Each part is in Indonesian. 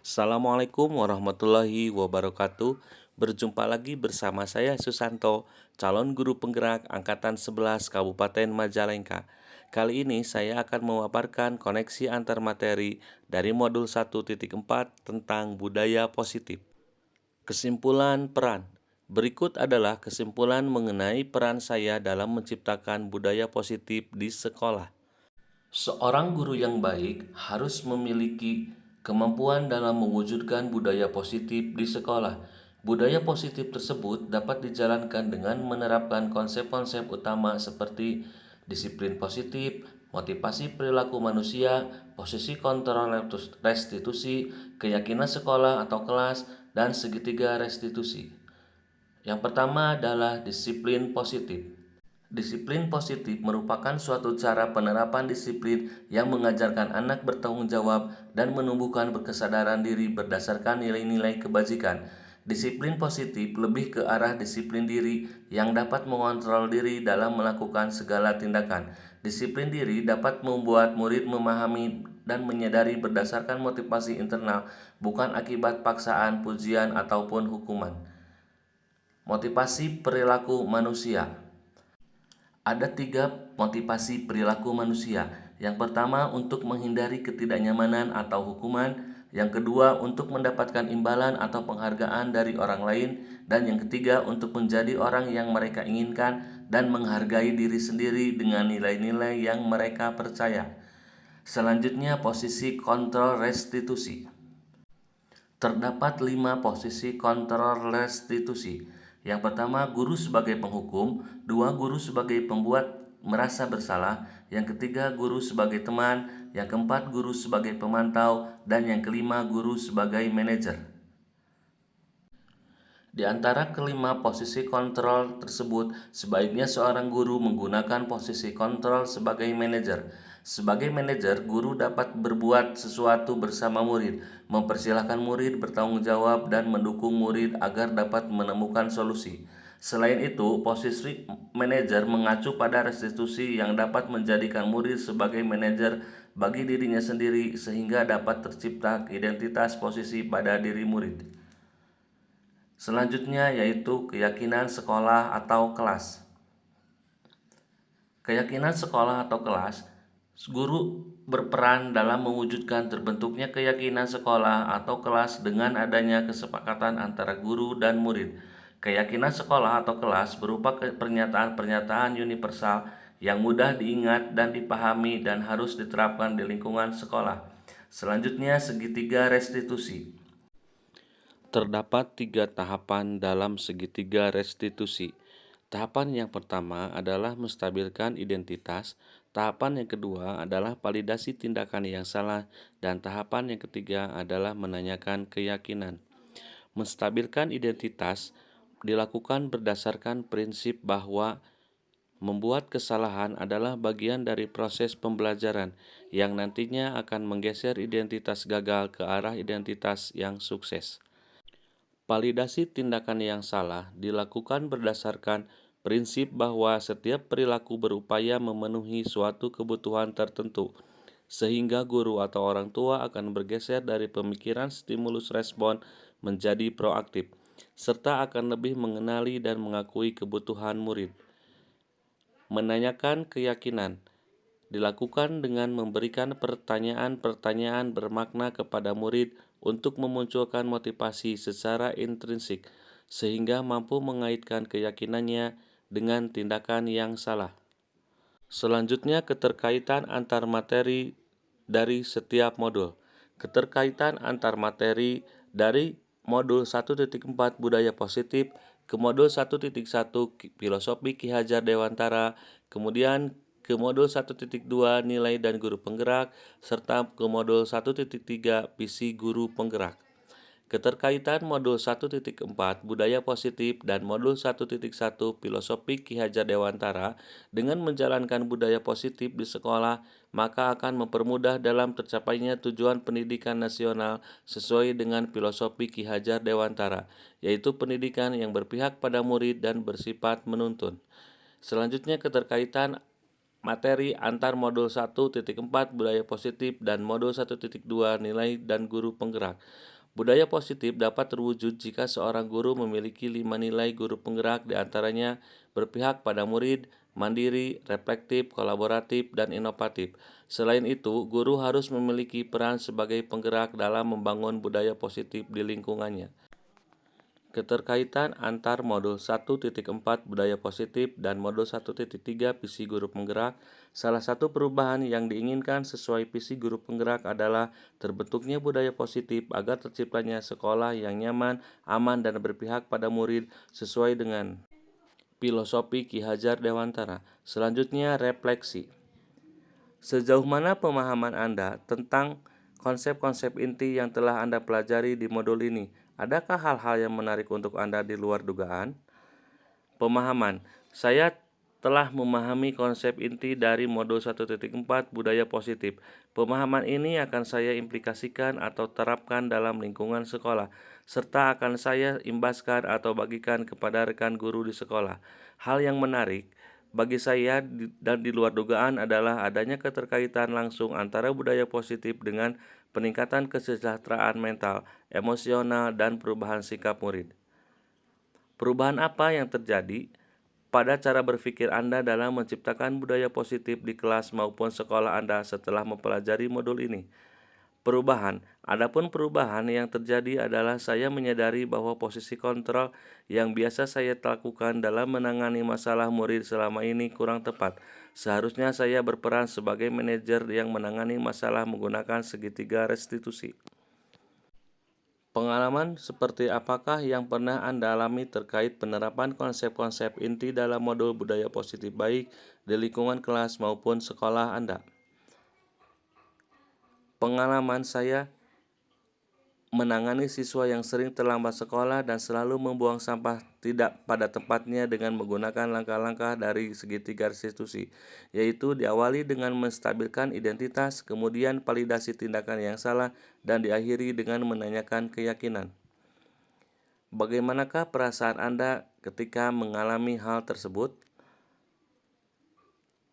Assalamualaikum warahmatullahi wabarakatuh. Berjumpa lagi bersama saya Susanto, calon guru penggerak angkatan 11 Kabupaten Majalengka. Kali ini saya akan memaparkan koneksi antar materi dari modul 1.4 tentang budaya positif. Kesimpulan peran. Berikut adalah kesimpulan mengenai peran saya dalam menciptakan budaya positif di sekolah. Seorang guru yang baik harus memiliki kemampuan dalam mewujudkan budaya positif di sekolah. Budaya positif tersebut dapat dijalankan dengan menerapkan konsep-konsep utama seperti disiplin positif, motivasi perilaku manusia, posisi kontrol restitusi, keyakinan sekolah atau kelas, dan segitiga restitusi. Yang pertama adalah disiplin positif. Disiplin positif merupakan suatu cara penerapan disiplin yang mengajarkan anak bertanggung jawab dan menumbuhkan kesadaran diri berdasarkan nilai-nilai kebajikan. Disiplin positif lebih ke arah disiplin diri yang dapat mengontrol diri dalam melakukan segala tindakan. Disiplin diri dapat membuat murid memahami dan menyadari berdasarkan motivasi internal, bukan akibat paksaan, pujian, ataupun hukuman. Motivasi perilaku manusia. Ada tiga motivasi perilaku manusia. Yang pertama untuk menghindari ketidaknyamanan atau hukuman, yang kedua untuk mendapatkan imbalan atau penghargaan dari orang lain, dan yang ketiga untuk menjadi orang yang mereka inginkan dan menghargai diri sendiri dengan nilai-nilai yang mereka percaya. Selanjutnya posisi kontrol restitusi. Terdapat 5 posisi kontrol restitusi. Yang pertama, guru sebagai penghukum, dua, guru sebagai pembuat merasa bersalah, yang ketiga, guru sebagai teman, yang keempat, guru sebagai pemantau, dan yang kelima, guru sebagai manajer. Di antara kelima posisi kontrol tersebut, sebaiknya seorang guru menggunakan posisi kontrol sebagai manajer. Sebagai manajer, guru dapat berbuat sesuatu bersama murid, mempersilahkan murid bertanggung jawab, dan mendukung murid agar dapat menemukan solusi. Selain itu, posisi manajer mengacu pada restitusi yang dapat menjadikan murid sebagai manajer bagi dirinya sendiri sehingga dapat tercipta identitas posisi pada diri murid. Selanjutnya yaitu keyakinan sekolah atau kelas. Keyakinan sekolah atau kelas, guru berperan dalam mewujudkan terbentuknya keyakinan sekolah atau kelas dengan adanya kesepakatan antara guru dan murid. Keyakinan sekolah atau kelas berupa pernyataan-pernyataan universal yang mudah diingat dan dipahami dan harus diterapkan di lingkungan sekolah. Selanjutnya segitiga restitusi. Terdapat 3 tahapan dalam segitiga restitusi. Tahapan yang pertama adalah menstabilkan identitas, tahapan yang kedua adalah validasi tindakan yang salah, dan tahapan yang ketiga adalah menanyakan keyakinan. Menstabilkan identitas dilakukan berdasarkan prinsip bahwa membuat kesalahan adalah bagian dari proses pembelajaran yang nantinya akan menggeser identitas gagal ke arah identitas yang sukses. Validasi tindakan yang salah dilakukan berdasarkan prinsip bahwa setiap perilaku berupaya memenuhi suatu kebutuhan tertentu, sehingga guru atau orang tua akan bergeser dari pemikiran stimulus respon menjadi proaktif, serta akan lebih mengenali dan mengakui kebutuhan murid. Menanyakan keyakinan dilakukan dengan memberikan pertanyaan-pertanyaan bermakna kepada murid untuk memunculkan motivasi secara intrinsik, sehingga mampu mengaitkan keyakinannya dengan tindakan yang salah. Selanjutnya, keterkaitan antar materi dari setiap modul. Keterkaitan antar materi dari modul 1.4 Budaya Positif ke modul 1.1 Filosofi Ki Hajar Dewantara, kemudian ke modul 1.2 Nilai dan Guru Penggerak, serta ke modul 1.3 Visi Guru Penggerak. Keterkaitan modul 1.4 Budaya Positif dan modul 1.1 Filosofi Ki Hajar Dewantara dengan menjalankan budaya positif di sekolah, maka akan mempermudah dalam tercapainya tujuan pendidikan nasional sesuai dengan filosofi Ki Hajar Dewantara, yaitu pendidikan yang berpihak pada murid dan bersifat menuntun. Selanjutnya keterkaitan materi antar modul 1.4 Budaya Positif dan modul 1.2 Nilai dan Guru Penggerak. Budaya positif dapat terwujud jika seorang guru memiliki 5 nilai guru penggerak, diantaranya berpihak pada murid, mandiri, reflektif, kolaboratif, dan inovatif. Selain itu, guru harus memiliki peran sebagai penggerak dalam membangun budaya positif di lingkungannya. Keterkaitan antar modul 1.4 budaya positif dan modul 1.3 visi guru penggerak. Salah satu perubahan yang diinginkan sesuai visi guru penggerak adalah terbentuknya budaya positif agar terciptanya sekolah yang nyaman, aman, dan berpihak pada murid sesuai dengan filosofi Ki Hajar Dewantara. Selanjutnya, refleksi. Sejauh mana pemahaman Anda tentang konsep-konsep inti yang telah Anda pelajari di modul ini? Adakah hal-hal yang menarik untuk Anda di luar dugaan? Pemahaman. Saya telah memahami konsep inti dari modul 1.4 budaya positif. Pemahaman ini akan saya implikasikan atau terapkan dalam lingkungan sekolah, serta akan saya imbaskan atau bagikan kepada rekan guru di sekolah. Hal yang menarik bagi saya dan di luar dugaan adalah adanya keterkaitan langsung antara budaya positif dengan peningkatan kesejahteraan mental, emosional, dan perubahan sikap murid. Perubahan apa yang terjadi pada cara berpikir Anda dalam menciptakan budaya positif di kelas maupun sekolah Anda setelah mempelajari modul ini? Adapun perubahan yang terjadi adalah saya menyadari bahwa posisi kontrol yang biasa saya lakukan dalam menangani masalah murid selama ini kurang tepat. Seharusnya saya berperan sebagai manajer yang menangani masalah menggunakan segitiga restitusi. Pengalaman seperti apakah yang pernah Anda alami terkait penerapan konsep-konsep inti dalam modul budaya positif baik di lingkungan kelas maupun sekolah Anda? Pengalaman saya menangani siswa yang sering terlambat sekolah dan selalu membuang sampah tidak pada tempatnya dengan menggunakan langkah-langkah dari segitiga restitusi, yaitu diawali dengan menstabilkan identitas, kemudian validasi tindakan yang salah, dan diakhiri dengan menanyakan keyakinan. Bagaimanakah perasaan Anda ketika mengalami hal tersebut?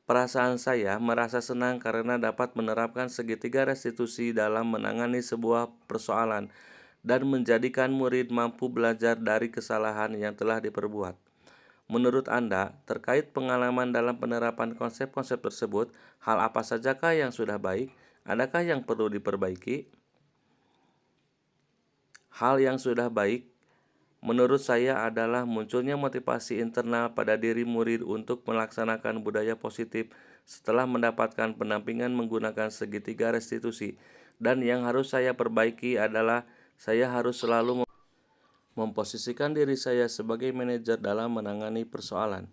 Perasaan saya merasa senang karena dapat menerapkan segitiga restitusi dalam menangani sebuah persoalan dan menjadikan murid mampu belajar dari kesalahan yang telah diperbuat. Menurut Anda, terkait pengalaman dalam penerapan konsep-konsep tersebut, hal apa sajakah yang sudah baik? Adakah yang perlu diperbaiki? Hal yang sudah baik menurut saya adalah munculnya motivasi internal pada diri murid untuk melaksanakan budaya positif setelah mendapatkan pendampingan menggunakan segitiga restitusi. Dan yang harus saya perbaiki adalah saya harus selalu memposisikan diri saya sebagai manajer dalam menangani persoalan.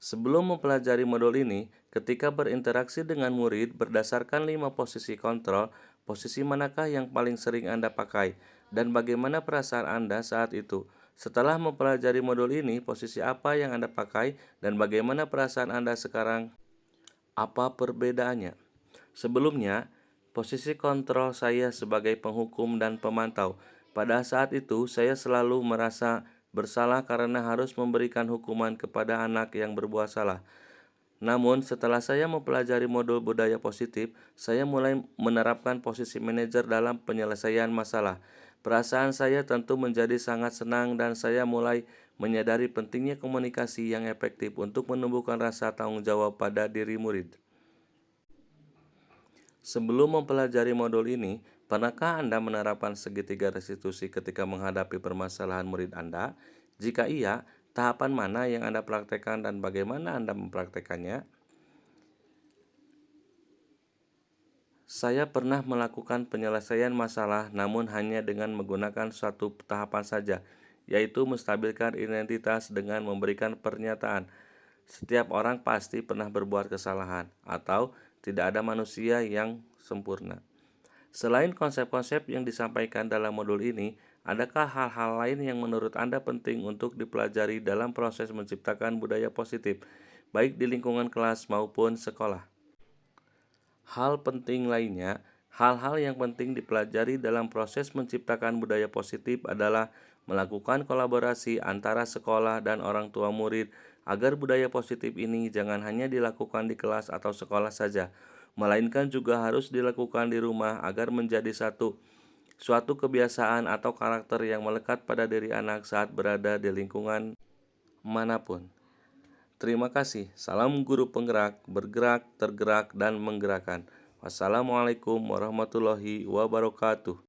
Sebelum mempelajari modul ini, ketika berinteraksi dengan murid berdasarkan 5 posisi kontrol, posisi manakah yang paling sering Anda pakai, dan bagaimana perasaan Anda saat itu? Setelah mempelajari modul ini, posisi apa yang Anda pakai, dan bagaimana perasaan Anda sekarang? Apa perbedaannya? Sebelumnya, posisi kontrol saya sebagai penghukum dan pemantau. Pada saat itu, saya selalu merasa bersalah karena harus memberikan hukuman kepada anak yang berbuat salah. Namun, setelah saya mempelajari modul budaya positif, saya mulai menerapkan posisi manajer dalam penyelesaian masalah. Perasaan saya tentu menjadi sangat senang dan saya mulai menyadari pentingnya komunikasi yang efektif untuk menumbuhkan rasa tanggung jawab pada diri murid. Sebelum mempelajari modul ini, pernahkah Anda menerapkan segitiga restitusi ketika menghadapi permasalahan murid Anda? Jika iya, tahapan mana yang Anda praktekkan dan bagaimana Anda mempraktekannya? Saya pernah melakukan penyelesaian masalah namun hanya dengan menggunakan suatu tahapan saja, yaitu menstabilkan identitas dengan memberikan pernyataan. Setiap orang pasti pernah berbuat kesalahan, atau tidak ada manusia yang sempurna. Selain konsep-konsep yang disampaikan dalam modul ini, adakah hal-hal lain yang menurut Anda penting untuk dipelajari dalam proses menciptakan budaya positif, baik di lingkungan kelas maupun sekolah? Hal-hal yang penting dipelajari dalam proses menciptakan budaya positif adalah melakukan kolaborasi antara sekolah dan orang tua murid agar budaya positif ini jangan hanya dilakukan di kelas atau sekolah saja, melainkan juga harus dilakukan di rumah agar menjadi satu suatu kebiasaan atau karakter yang melekat pada diri anak saat berada di lingkungan manapun. Terima kasih. Salam guru penggerak, bergerak, tergerak, dan menggerakkan. Wassalamualaikum warahmatullahi wabarakatuh.